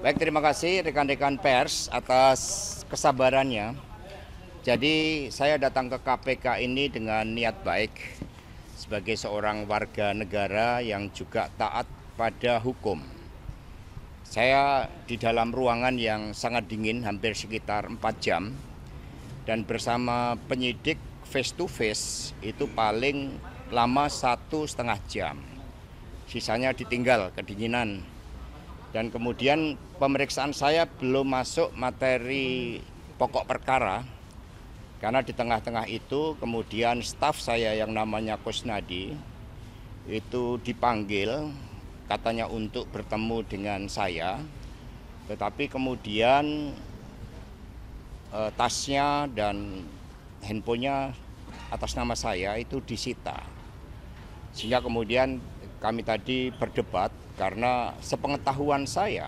Baik, terima kasih rekan-rekan pers atas kesabarannya. Jadi saya datang ke KPK ini dengan niat baik sebagai seorang warga negara yang juga taat pada hukum. Saya di dalam ruangan yang sangat dingin hampir sekitar 4 jam dan bersama penyidik face to face itu paling lama 1,5 jam. Sisanya ditinggal kedinginan. Dan kemudian pemeriksaan saya belum masuk materi pokok perkara karena di tengah-tengah itu kemudian staf saya yang namanya Kusnadi itu dipanggil katanya untuk bertemu dengan saya, tetapi kemudian tasnya dan handphonenya atas nama saya itu disita. Sehingga kemudian kami tadi berdebat karena sepengetahuan saya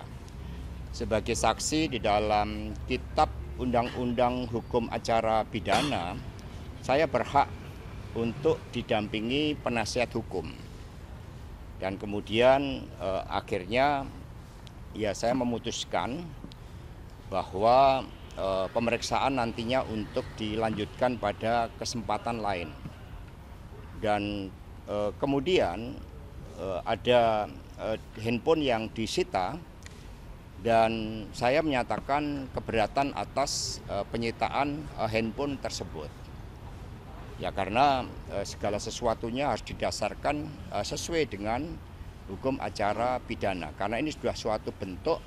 sebagai saksi di dalam kitab Undang-Undang Hukum Acara Pidana, saya berhak untuk didampingi penasihat hukum. Dan kemudian akhirnya ya saya memutuskan bahwa pemeriksaan nantinya untuk dilanjutkan pada kesempatan lain. Dan kemudian ada handphone yang disita dan saya menyatakan keberatan atas penyitaan handphone tersebut. Ya karena segala sesuatunya harus didasarkan sesuai dengan hukum acara pidana. Karena ini sudah suatu bentuk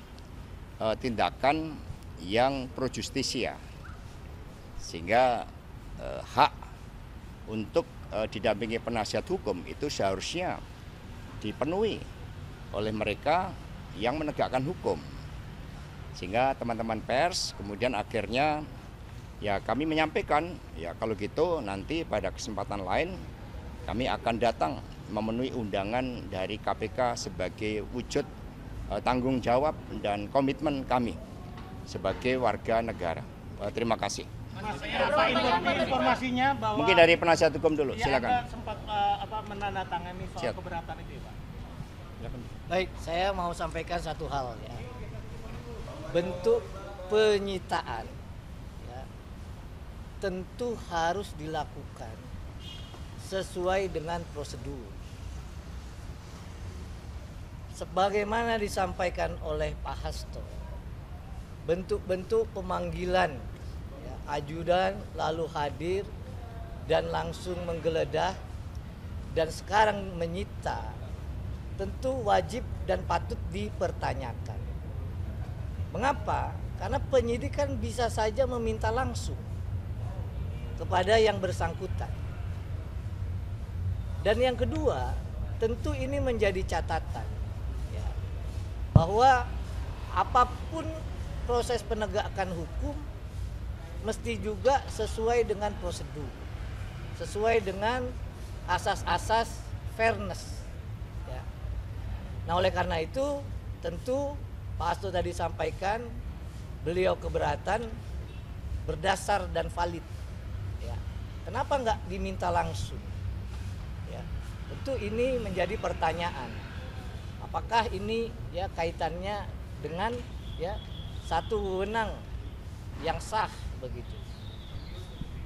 tindakan yang pro justisia. Sehingga hak untuk didampingi penasihat hukum itu seharusnya dipenuhi oleh mereka yang menegakkan hukum. Sehingga teman-teman pers kemudian akhirnya ya kami menyampaikan ya kalau gitu nanti pada kesempatan lain kami akan datang memenuhi undangan dari KPK sebagai wujud tanggung jawab dan komitmen kami sebagai warga negara. Terima kasih. Mas, informasinya bahwa mungkin dari penasihat hukum dulu, ya, silakan. Anda sempat menandatangani soal Siap. keberatan itu ya, Pak? Baik, saya mau sampaikan satu hal ya. Bentuk penyitaan ya, tentu harus dilakukan sesuai dengan prosedur. Sebagaimana disampaikan oleh Pak Hasto, bentuk-bentuk pemanggilan ya, ajudan lalu hadir dan langsung menggeledah dan sekarang menyita tentu wajib dan patut dipertanyakan. Mengapa? Karena penyidik kan bisa saja meminta langsung kepada yang bersangkutan. Dan yang kedua, tentu ini menjadi catatan ya, bahwa apapun proses penegakan hukum mesti juga sesuai dengan prosedur, sesuai dengan asas-asas fairness. Ya. Nah oleh karena itu tentu Pak Hasto tadi sampaikan beliau keberatan berdasar dan valid. Ya. Kenapa nggak diminta langsung? Ya. Tentu ini menjadi pertanyaan. Apakah ini ya kaitannya dengan ya satu wewenang yang sah begitu.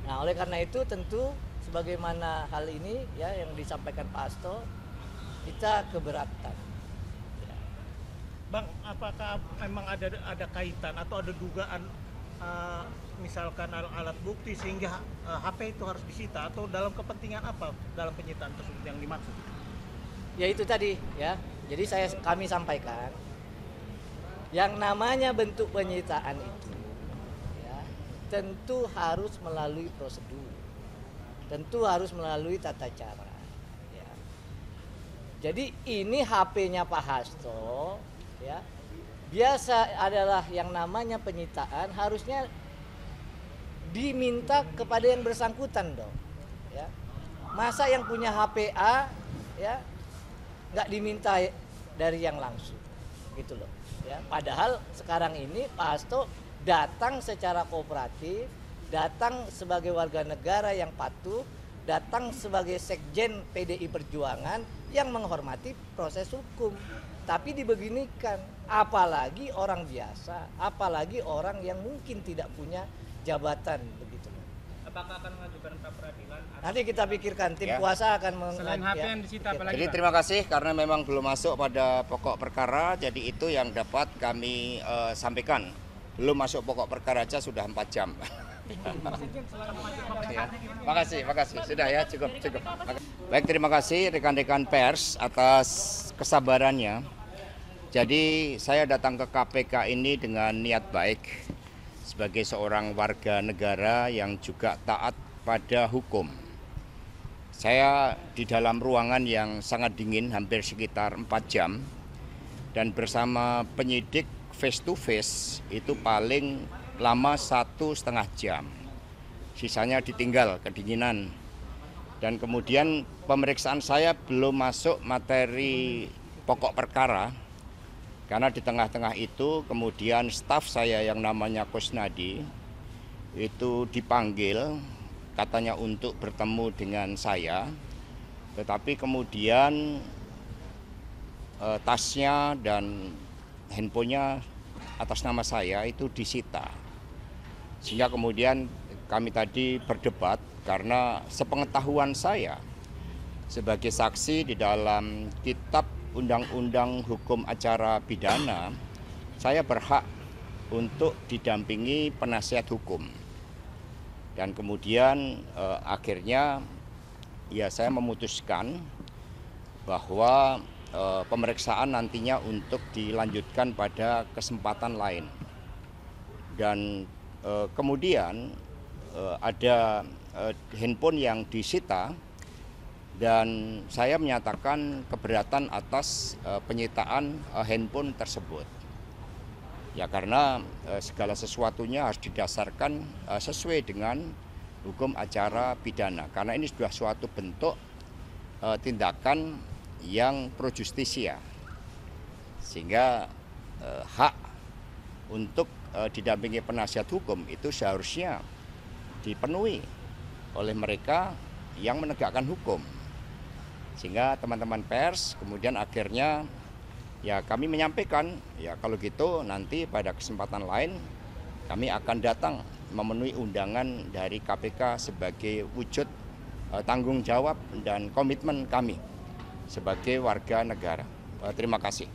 Nah oleh karena itu tentu sebagaimana hal ini ya yang disampaikan Pak Hasto, kita keberatan. Ya. Bang, apakah memang ada kaitan atau ada dugaan misalkan alat bukti sehingga HP itu harus disita atau dalam kepentingan apa dalam penyitaan tersebut yang dimaksud? Ya itu tadi ya. Jadi kami sampaikan yang namanya bentuk penyitaan itu ya, tentu harus melalui prosedur. Tentu harus melalui tata cara. Ya. Jadi ini HP-nya Pak Hasto, ya, biasa adalah yang namanya penyitaan harusnya diminta kepada yang bersangkutan dong. Ya. Masa yang punya HP A, ya, nggak diminta dari yang langsung, gitu loh. Ya. Padahal sekarang ini Pak Hasto datang secara kooperatif, datang sebagai warga negara yang patuh, datang sebagai sekjen PDI Perjuangan yang menghormati proses hukum. tapi dibeginikan, apalagi orang biasa, apalagi orang yang mungkin tidak punya jabatan begitu. Apakah akan mengajukan pra peradilan? Nanti kita pikirkan, tim Ya. kuasa akan Selain HP yang disita, apalagi Jadi terima kasih karena memang belum masuk pada pokok perkara, jadi itu yang dapat kami sampaikan. Belum masuk pokok perkara aja sudah 4 jam. Ya. Makasih. Sudah ya, cukup. Baik, terima kasih rekan-rekan pers atas kesabarannya. Jadi saya datang ke KPK ini dengan niat baik sebagai seorang warga negara yang juga taat pada hukum. Saya di dalam ruangan yang sangat dingin, hampir sekitar 4 jam, dan bersama penyidik face to face itu paling lama 1,5 jam. Sisanya ditinggal kedinginan. Dan kemudian pemeriksaan saya belum masuk materi pokok perkara, karena di tengah-tengah itu kemudian staf saya yang namanya Kusnadi itu dipanggil katanya untuk bertemu dengan saya, tetapi kemudian tasnya dan handphonenya atas nama saya itu disita. Sehingga kemudian kami tadi berdebat karena sepengetahuan saya sebagai saksi di dalam kitab Undang-Undang Hukum Acara Pidana, saya berhak untuk didampingi penasihat hukum. Dan kemudian akhirnya ya saya memutuskan bahwa pemeriksaan nantinya untuk dilanjutkan pada kesempatan lain. Dan kemudian ada handphone yang disita dan saya menyatakan keberatan atas penyitaan handphone tersebut. Ya karena segala sesuatunya harus didasarkan sesuai dengan hukum acara pidana. Karena ini sudah suatu bentuk tindakan yang pro justisia. Sehingga hak untuk didampingi penasihat hukum itu seharusnya dipenuhi oleh mereka yang menegakkan hukum. Sehingga teman-teman pers kemudian akhirnya ya kami menyampaikan ya kalau gitu nanti pada kesempatan lain kami akan datang memenuhi undangan dari KPK sebagai wujud tanggung jawab dan komitmen kami sebagai warga negara. Terima kasih.